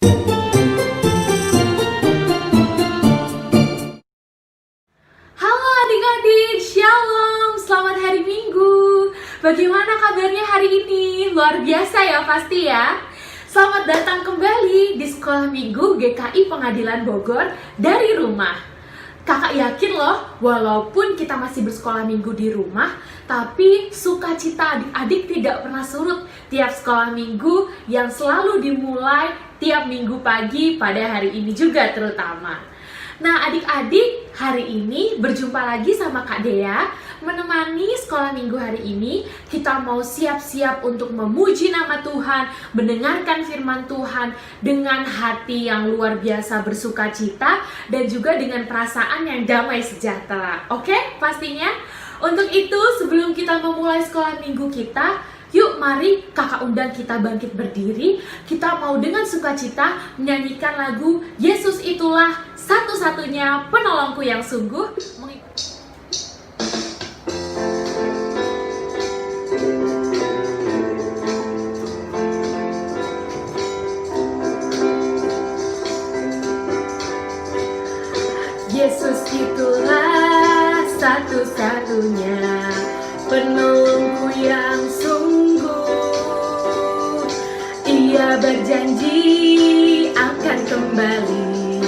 Halo adik-adik, Shalom, selamat hari Minggu. Bagaimana kabarnya hari ini? Luar biasa ya pasti ya. Selamat datang kembali di Sekolah Minggu GKI Pengadilan Bogor dari rumah. Kakak yakin loh, walaupun kita masih bersekolah minggu di rumah, tapi sukacita adik-adik tidak pernah surut tiap sekolah minggu yang selalu dimulai tiap minggu pagi pada hari ini juga terutama. Nah adik-adik, hari ini berjumpa lagi sama Kak Dea menemani sekolah minggu hari ini. Kita mau siap-siap untuk memuji nama Tuhan, mendengarkan firman Tuhan dengan hati yang luar biasa bersukacita dan juga dengan perasaan yang damai sejahtera. Oke, pastinya. Untuk itu sebelum kita memulai sekolah minggu kita, yuk mari kakak undang kita bangkit berdiri. Kita mau dengan sukacita menyanyikan lagu Yesus Itulah Satu-satunya Penolongku yang Sungguh. Yesus itulah satu-satunya penolongku yang sungguh. Ia berjanji akan kembali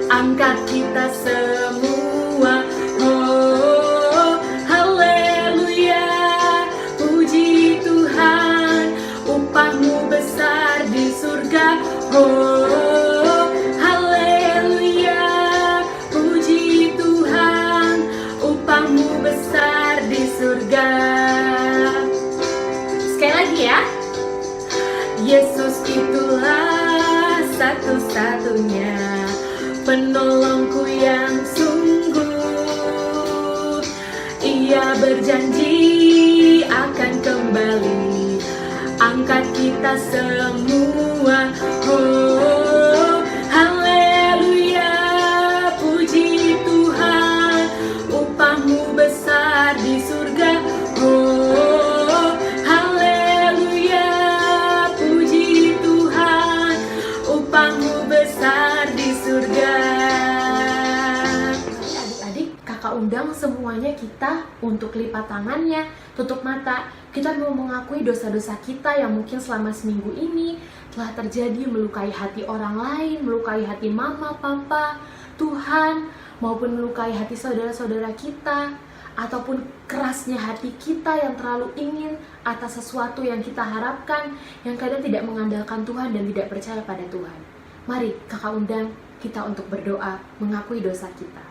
angkat kita semua. Oh, haleluya, puji Tuhan, upahmu besar di surga. Oh, haleluya, puji Tuhan, upahmu besar di surga. Sekali lagi ya. Yesus itulah satu-satunya penolongku yang sungguh. Ia berjanji akan kembali angkat kita semua. Oh, haleluya, puji Tuhan, upahmu besar di surga. Oh, haleluya, puji Tuhan, upahmu besar di surga. Adik-adik, kakak undang semuanya kita untuk lipat tangannya, tutup mata. Kita mau mengakui dosa-dosa kita yang mungkin selama seminggu ini telah terjadi, melukai hati orang lain, melukai hati mama, papa, Tuhan, maupun melukai hati saudara-saudara kita, ataupun kerasnya hati kita yang terlalu ingin atas sesuatu yang kita harapkan, yang kadang tidak mengandalkan Tuhan dan tidak percaya pada Tuhan. Mari kakak undang kita untuk berdoa mengakui dosa kita.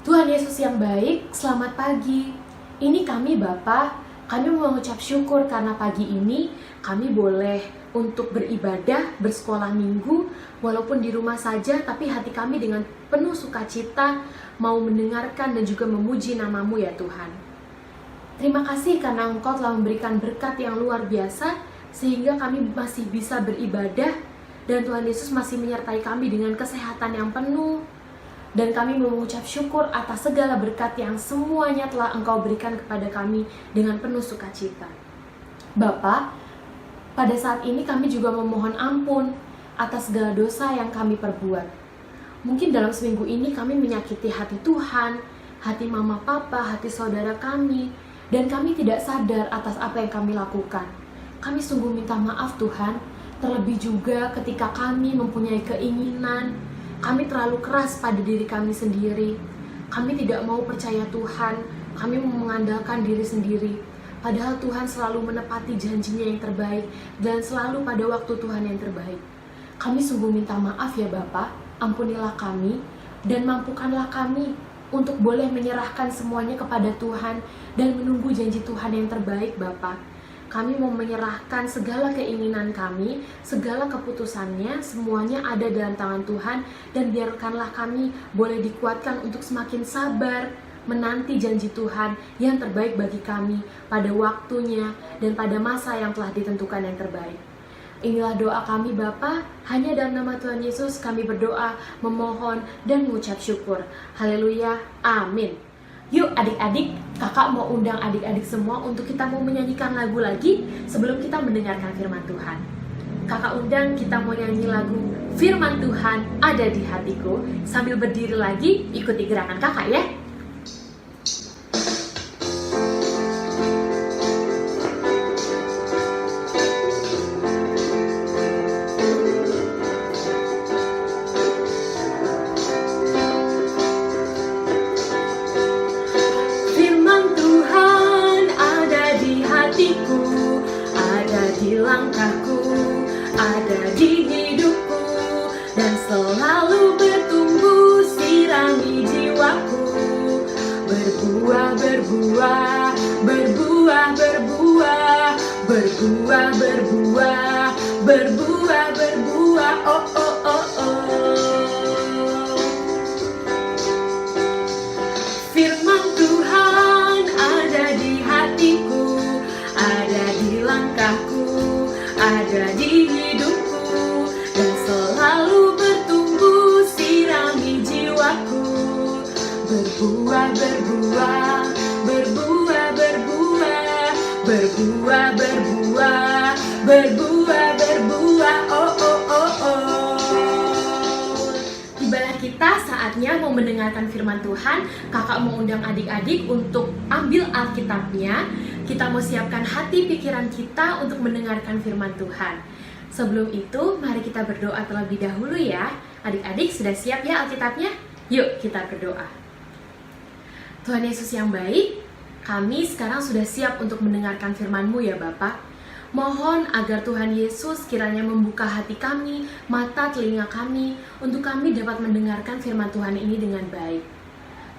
Tuhan Yesus yang baik, selamat pagi. Ini kami Bapa, kami mau mengucap syukur karena pagi ini kami boleh untuk beribadah, bersekolah minggu, walaupun di rumah saja, tapi hati kami dengan penuh sukacita mau mendengarkan dan juga memuji nama-Mu ya Tuhan. Terima kasih karena Engkau telah memberikan berkat yang luar biasa, sehingga kami masih bisa beribadah, dan Tuhan Yesus masih menyertai kami dengan kesehatan yang penuh. Dan kami mau mengucap syukur atas segala berkat yang semuanya telah Engkau berikan kepada kami dengan penuh sukacita. Bapa, pada saat ini kami juga memohon ampun atas segala dosa yang kami perbuat. Mungkin dalam seminggu ini kami menyakiti hati Tuhan, hati mama papa, hati saudara kami, dan kami tidak sadar atas apa yang kami lakukan. Kami sungguh minta maaf Tuhan, terlebih juga ketika kami mempunyai keinginan, kami terlalu keras pada diri kami sendiri. Kami tidak mau percaya Tuhan, kami mau mengandalkan diri sendiri. Padahal Tuhan selalu menepati janjinya yang terbaik dan selalu pada waktu Tuhan yang terbaik. Kami sungguh minta maaf ya Bapa, ampunilah kami dan mampukanlah kami untuk boleh menyerahkan semuanya kepada Tuhan dan menunggu janji Tuhan yang terbaik Bapa. Kami mau menyerahkan segala keinginan kami, segala keputusannya, semuanya ada dalam tangan Tuhan, dan biarkanlah kami boleh dikuatkan untuk semakin sabar menanti janji Tuhan yang terbaik bagi kami pada waktunya dan pada masa yang telah ditentukan yang terbaik. Inilah doa kami Bapa, hanya dalam nama Tuhan Yesus kami berdoa, memohon, dan mengucap syukur. Haleluya, amin. Yuk adik-adik, kakak mau undang adik-adik semua untuk kita mau menyanyikan lagu lagi sebelum kita mendengarkan firman Tuhan. Kakak undang kita mau nyanyi lagu Firman Tuhan Ada di Hatiku. Sambil berdiri lagi, ikuti gerakan kakak ya. Langkahku ada di hidupku dan selalu bertumbuh, sirami jiwaku, berbuah, berbuah, berbuah, berbuah, berbuah, berbuah, berbuah, berbuah, oh oh oh oh. Firman Tuhan ada di hatiku, ada di langkahku, ada di hidupku dan selalu bertumbuh, sirami jiwaku, berbuah, berbuah, berbuah, berbuah, berbuah, berbuah, berbuah, berbuah, oh oh oh oh. Tibalah kita saatnya mau mendengarkan firman Tuhan. Kakak mau undang adik-adik untuk ambil Alkitabnya. Kita mau siapkan hati pikiran kita untuk mendengarkan firman Tuhan. Sebelum itu, mari kita berdoa terlebih dahulu ya. Adik-adik sudah siap ya Alkitabnya? Yuk kita berdoa. Tuhan Yesus yang baik, kami sekarang sudah siap untuk mendengarkan firman-Mu ya Bapak. Mohon agar Tuhan Yesus kiranya membuka hati kami, mata telinga kami, untuk kami dapat mendengarkan firman Tuhan ini dengan baik.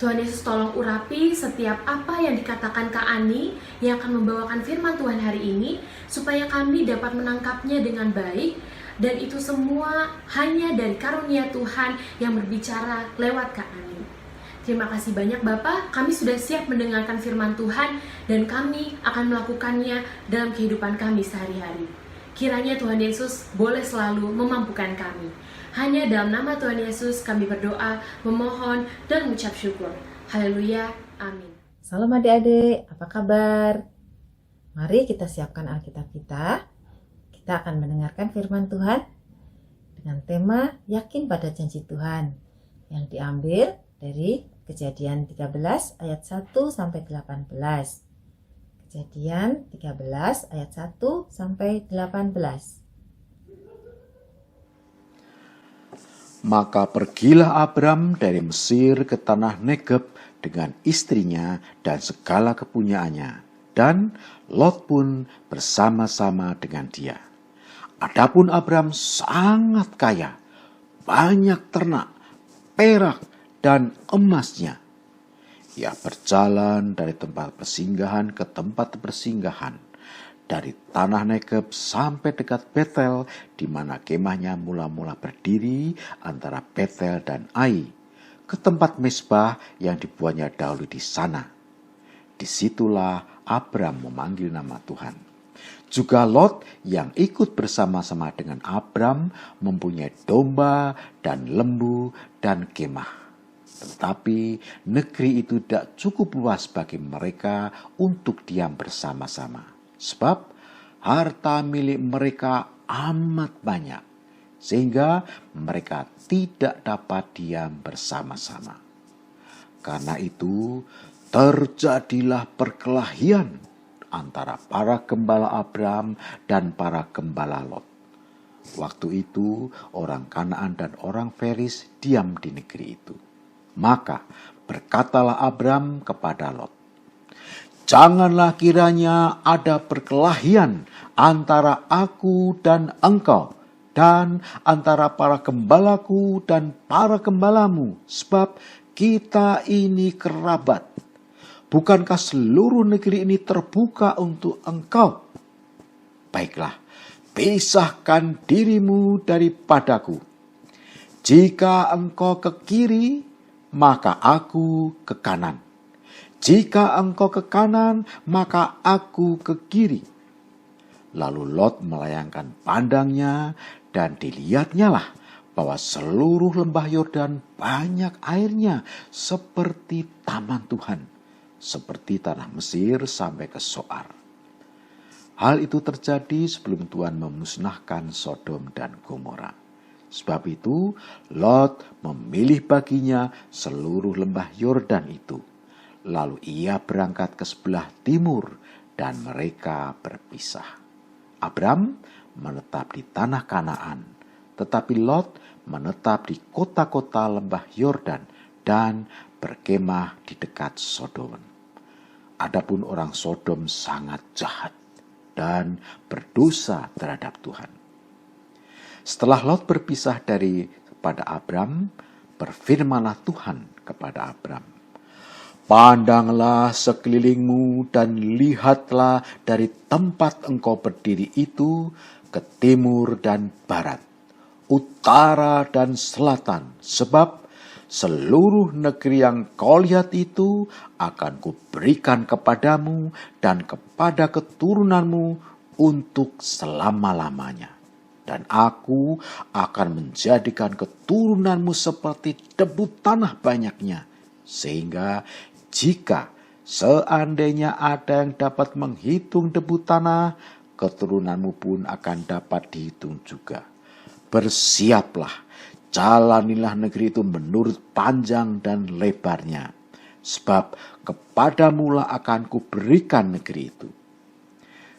Tuhan Yesus tolong urapi setiap apa yang dikatakan Kak Ani yang akan membawakan firman Tuhan hari ini, supaya kami dapat menangkapnya dengan baik, dan itu semua hanya dari karunia Tuhan yang berbicara lewat Kak Ani. Terima kasih banyak Bapak, kami sudah siap mendengarkan firman Tuhan dan kami akan melakukannya dalam kehidupan kami sehari-hari. Kiranya Tuhan Yesus boleh selalu memampukan kami. Hanya dalam nama Tuhan Yesus kami berdoa, memohon, dan mengucap syukur. Haleluya, amin. Salam adik-adik, apa kabar? Mari kita siapkan Alkitab kita. Kita akan mendengarkan firman Tuhan dengan tema Yakin pada Janji Tuhan, yang diambil dari Kejadian 13 ayat 1 sampai 18. Kejadian 13 ayat 1 sampai 18. Maka pergilah Abram dari Mesir ke tanah Negeb dengan istrinya dan segala kepunyaannya, dan Lot pun bersama-sama dengan dia. Adapun Abram sangat kaya, banyak ternak, perak, dan emasnya. Ia berjalan dari tempat persinggahan ke tempat persinggahan, dari tanah Negeb sampai dekat Betel, di mana kemahnya mula-mula berdiri antara Betel dan Ai, ke tempat mezbah yang dibuatnya dahulu di sana. Disitulah Abram memanggil nama Tuhan. Juga Lot yang ikut bersama-sama dengan Abram mempunyai domba dan lembu dan kemah. Tetapi negeri itu tidak cukup luas bagi mereka untuk diam bersama-sama. Sebab harta milik mereka amat banyak, sehingga mereka tidak dapat diam bersama-sama. Karena itu terjadilah perkelahian antara para gembala Abram dan para gembala Lot. Waktu itu orang Kanaan dan orang Feris diam di negeri itu. Maka berkatalah Abram kepada Lot, "Janganlah kiranya ada perkelahian antara aku dan engkau, dan antara para gembalaku dan para gembalamu, sebab kita ini kerabat. Bukankah seluruh negeri ini terbuka untuk engkau? Baiklah, pisahkan dirimu daripadaku. Jika engkau ke kiri, maka aku ke kanan. Jika engkau ke kanan, maka aku ke kiri." Lalu Lot melayangkan pandangnya, dan dilihatnyalah bahwa seluruh lembah Yordan banyak airnya seperti taman Tuhan, seperti tanah Mesir sampai ke Soar. Hal itu terjadi sebelum Tuhan memusnahkan Sodom dan Gomora. Sebab itu, Lot memilih baginya seluruh lembah Yordan itu. Lalu ia berangkat ke sebelah timur dan mereka berpisah. Abram menetap di tanah Kanaan, tetapi Lot menetap di kota-kota lembah Yordan dan berkemah di dekat Sodom. Adapun orang Sodom sangat jahat dan berdosa terhadap Tuhan. Setelah Lot berpisah daripada Abram, berfirmanlah Tuhan kepada Abram, "Pandanglah sekelilingmu dan lihatlah dari tempat engkau berdiri itu ke timur dan barat, utara dan selatan, sebab seluruh negeri yang kau lihat itu akan kuberikan kepadamu dan kepada keturunanmu untuk selama-lamanya. Dan aku akan menjadikan keturunanmu seperti debu tanah banyaknya, sehingga jika seandainya ada yang dapat menghitung debu tanah, keturunanmu pun akan dapat dihitung juga. Bersiaplah, jalanilah negeri itu menurut panjang dan lebarnya, sebab kepadamulah akan kuberikan negeri itu."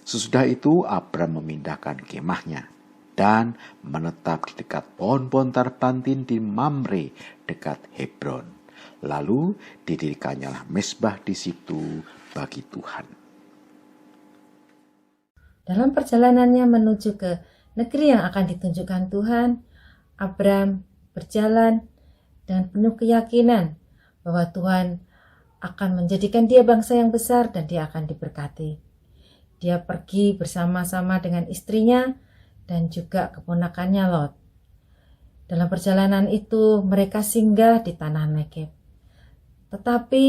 Sesudah itu Abram memindahkan kemahnya dan menetap di dekat pohon-pohon tarbantin di Mamre dekat Hebron. Lalu didirikannya mezbah di situ bagi Tuhan. Dalam perjalanannya menuju ke negeri yang akan ditunjukkan Tuhan, Abram berjalan dengan penuh keyakinan bahwa Tuhan akan menjadikan dia bangsa yang besar dan dia akan diberkati. Dia pergi bersama-sama dengan istrinya dan juga keponakannya Lot. Dalam perjalanan itu mereka singgah di tanah Negeb. Tetapi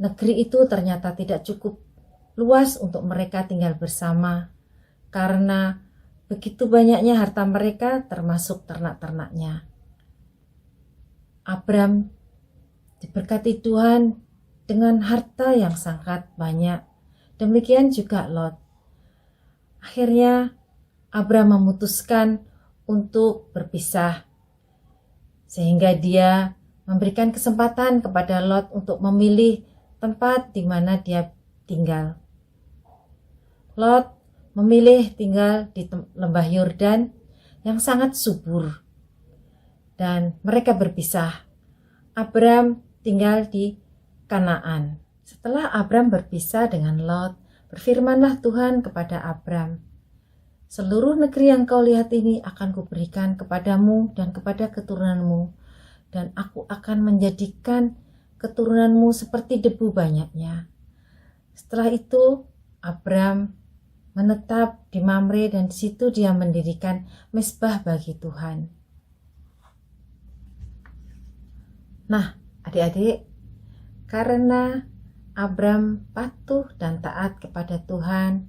negeri itu ternyata tidak cukup luas untuk mereka tinggal bersama karena begitu banyaknya harta mereka termasuk ternak-ternaknya. Abram diberkati Tuhan dengan harta yang sangat banyak. Demikian juga Lot. Akhirnya Abram memutuskan untuk berpisah, sehingga dia memberikan kesempatan kepada Lot untuk memilih tempat di mana dia tinggal. Lot memilih tinggal di lembah Yordan yang sangat subur, dan mereka berpisah. Abram tinggal di Kanaan. Setelah Abram berpisah dengan Lot, berfirmanlah Tuhan kepada Abram, "Seluruh negeri yang kau lihat ini akan kuberikan kepadamu dan kepada keturunanmu, dan aku akan menjadikan keturunanmu seperti debu banyaknya." Setelah itu, Abram menetap di Mamre dan di situ dia mendirikan mezbah bagi Tuhan. Nah, adik-adik, karena Abram patuh dan taat kepada Tuhan,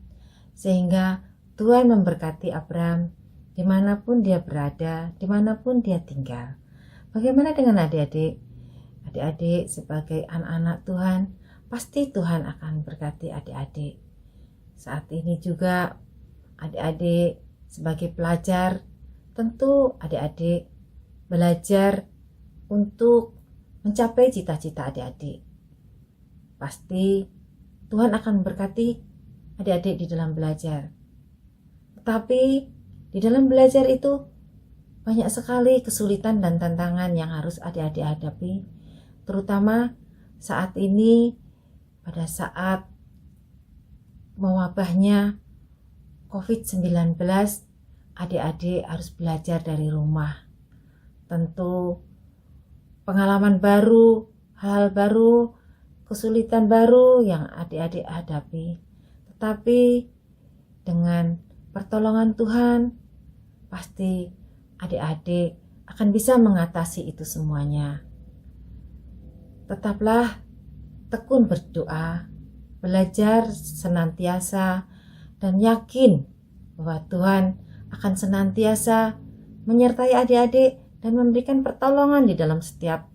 sehingga Tuhan memberkati Abram dimanapun dia berada, dimanapun dia tinggal. Bagaimana dengan adik-adik? Adik-adik sebagai anak-anak Tuhan, pasti Tuhan akan berkati adik-adik. Saat ini juga adik-adik sebagai pelajar, tentu adik-adik belajar untuk mencapai cita-cita adik-adik. Pasti Tuhan akan berkati adik-adik di dalam belajar. Tetapi di dalam belajar itu banyak sekali kesulitan dan tantangan yang harus adik-adik hadapi, terutama saat ini pada saat mewabahnya COVID-19, adik-adik harus belajar dari rumah. Tentu pengalaman baru, hal-hal baru, kesulitan baru yang adik-adik hadapi. Tetapi dengan pertolongan Tuhan, pasti adik-adik akan bisa mengatasi itu semuanya. Tetaplah tekun berdoa, belajar senantiasa, dan yakin bahwa Tuhan akan senantiasa menyertai adik-adik dan memberikan pertolongan di dalam setiap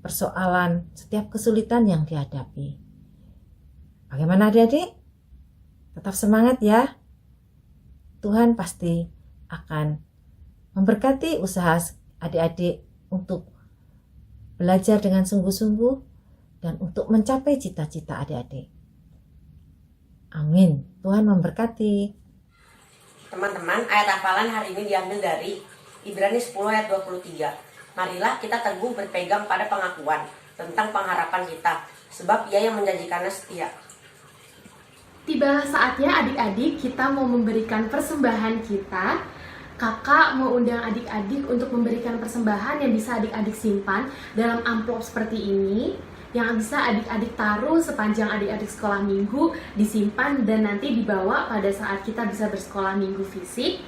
persoalan, setiap kesulitan yang dihadapi. Bagaimana adik-adik? Tetap semangat ya. Tuhan pasti akan memberkati usaha adik-adik untuk belajar dengan sungguh-sungguh dan untuk mencapai cita-cita adik-adik. Amin. Tuhan memberkati. Teman-teman, ayat hafalan hari ini diambil dari Ibrani 10 ayat 23. Marilah kita teguh berpegang pada pengakuan tentang pengharapan kita, sebab Ia yang menjanjikannya setia. Tibalah saatnya adik-adik kita mau memberikan persembahan kita. Kakak mau undang adik-adik untuk memberikan persembahan yang bisa adik-adik simpan dalam amplop seperti ini, yang bisa adik-adik taruh sepanjang adik-adik sekolah minggu, disimpan dan nanti dibawa pada saat kita bisa bersekolah minggu fisik.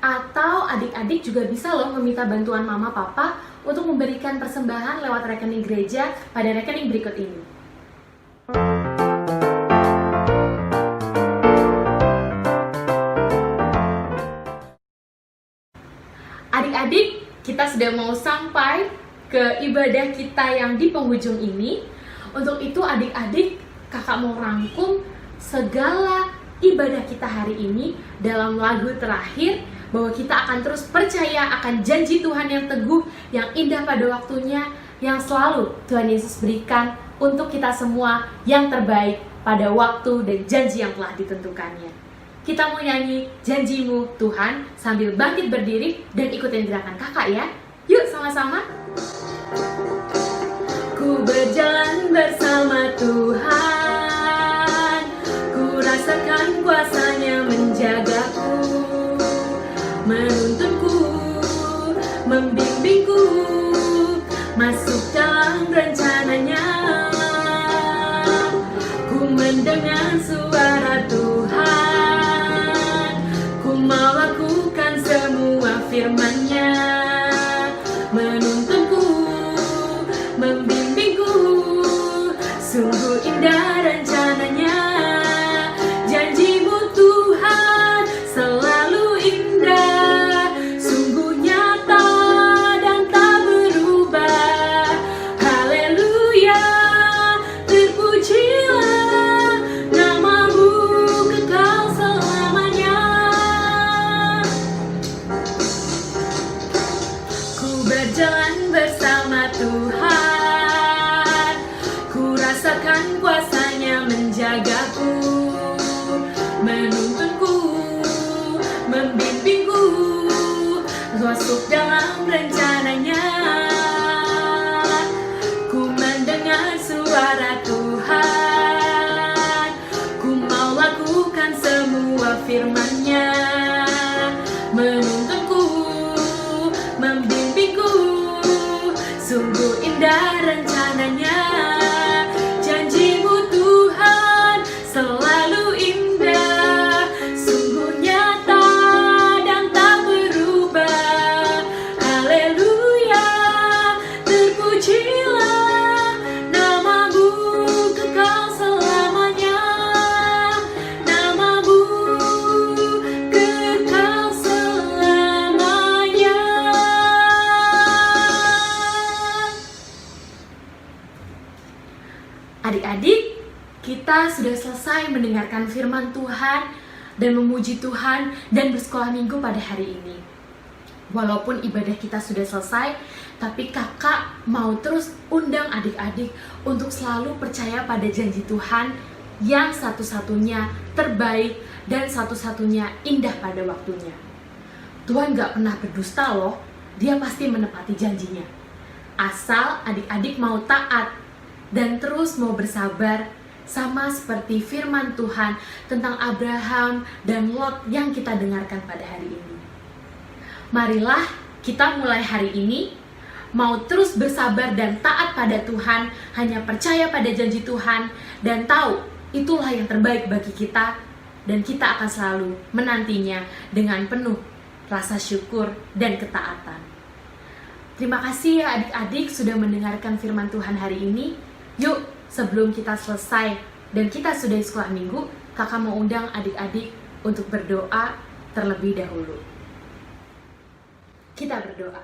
Atau adik-adik juga bisa loh meminta bantuan mama papa untuk memberikan persembahan lewat rekening gereja pada rekening berikut ini. Adik-adik, kita sudah mau sampai ke ibadah kita yang di penghujung ini. Untuk itu adik-adik, kakak mau rangkum segala ibadah kita hari ini dalam lagu terakhir, bahwa kita akan terus percaya akan janji Tuhan yang teguh, yang indah pada waktunya, yang selalu Tuhan Yesus berikan untuk kita semua yang terbaik pada waktu dan janji yang telah ditentukannya. Kita mau nyanyi Janjimu Tuhan sambil bangkit berdiri dan ikutin gerakan kakak ya. Yuk sama-sama. Ku berjalan bersama Tuhan, ku rasakan kuasa-Nya menjagaku, menuntunku, membimbingku, masuk dalam rencana-Nya. Ku mendengar suara Tuhan, ku mau lakukan semua firman-Nya, menuntunku, membimbingku, sungguh indah rencana-Nya. Janji-Mu Tuhan selalu indah, sungguh nyata dan tak berubah. Haleluya, terpujilah nama-Mu kekal selamanya. Ku berjalan bersama Tuhan, ku rasakan kuasa-Nya menjagaku, menuntunku, membimbingku, masuk dalam rencana-Nya. Ku mendengar suara Tuhan, ku mau lakukan semua firman-Nya, menuntunku, membimbingku, sungguh indah rencana-Nya. Janji-Mu Tuhan selalu indah, sungguh nyata dan tak berubah. Haleluya, terpujilah nama-Mu kekal selamanya, nama-Mu kekal selamanya. Adik-adik, kita sudah selesai mendengarkan firman Tuhan dan memuji Tuhan dan bersekolah minggu pada hari ini. Walaupun ibadah kita sudah selesai, tapi kakak mau terus undang adik-adik untuk selalu percaya pada janji Tuhan yang satu-satunya terbaik dan satu-satunya indah pada waktunya. Tuhan gak pernah berdusta loh, Dia pasti menepati janjinya. Asal adik-adik mau taat dan terus mau bersabar, sama seperti firman Tuhan tentang Abraham dan Lot yang kita dengarkan pada hari ini. Marilah kita mulai hari ini mau terus bersabar dan taat pada Tuhan, hanya percaya pada janji Tuhan dan tahu itulah yang terbaik bagi kita, dan kita akan selalu menantinya dengan penuh rasa syukur dan ketaatan. Terima kasih ya adik-adik sudah mendengarkan firman Tuhan hari ini. Yuk, sebelum kita selesai dan kita sudah sekolah minggu, kakak mau undang adik-adik untuk berdoa terlebih dahulu. Kita berdoa.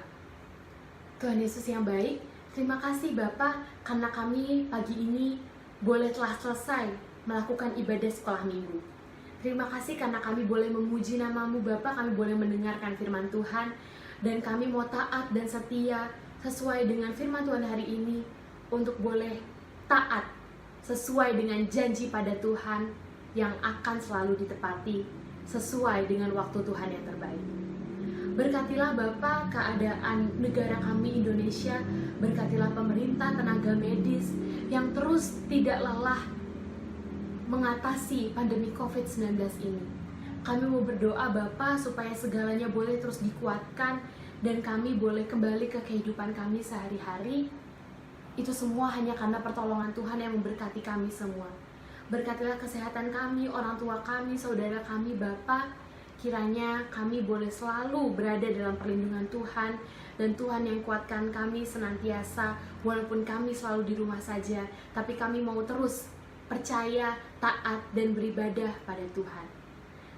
Tuhan Yesus yang baik, terima kasih Bapa karena kami pagi ini boleh telah selesai melakukan ibadah sekolah minggu. Terima kasih karena kami boleh memuji nama-Mu Bapa, kami boleh mendengarkan firman Tuhan, dan kami mau taat dan setia sesuai dengan firman Tuhan hari ini, untuk boleh taat sesuai dengan janji pada Tuhan yang akan selalu ditepati sesuai dengan waktu Tuhan yang terbaik. Berkatilah Bapa keadaan negara kami Indonesia, berkatilah pemerintah, tenaga medis yang terus tidak lelah mengatasi pandemi COVID-19 ini. Kami mau berdoa Bapa supaya segalanya boleh terus dikuatkan dan kami boleh kembali ke kehidupan kami sehari-hari. Itu semua hanya karena pertolongan Tuhan yang memberkati kami semua. Berkatilah kesehatan kami, orang tua kami, saudara kami Bapa. Kiranya kami boleh selalu berada dalam perlindungan Tuhan, dan Tuhan yang kuatkan kami senantiasa walaupun kami selalu di rumah saja, tapi kami mau terus percaya, taat, dan beribadah pada Tuhan.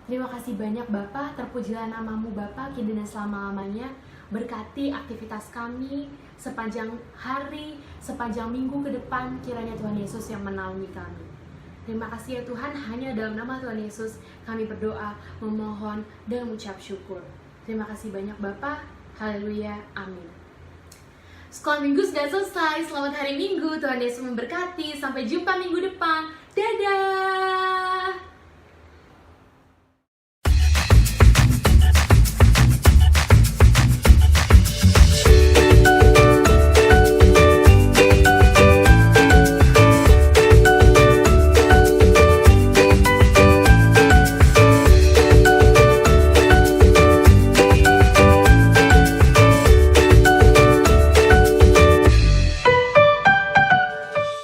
Terima kasih banyak Bapa, terpujilah nama-Mu Bapa kini dan selama-lamanya. Berkati aktivitas kami sepanjang hari, sepanjang minggu ke depan, kiranya Tuhan Yesus yang menaungi kami. Terima kasih ya Tuhan, hanya dalam nama Tuhan Yesus kami berdoa, memohon, dan mengucap syukur. Terima kasih banyak Bapa, haleluya, amin. Sekolah minggu sudah selesai, selamat hari Minggu, Tuhan Yesus memberkati, sampai jumpa minggu depan, dadah!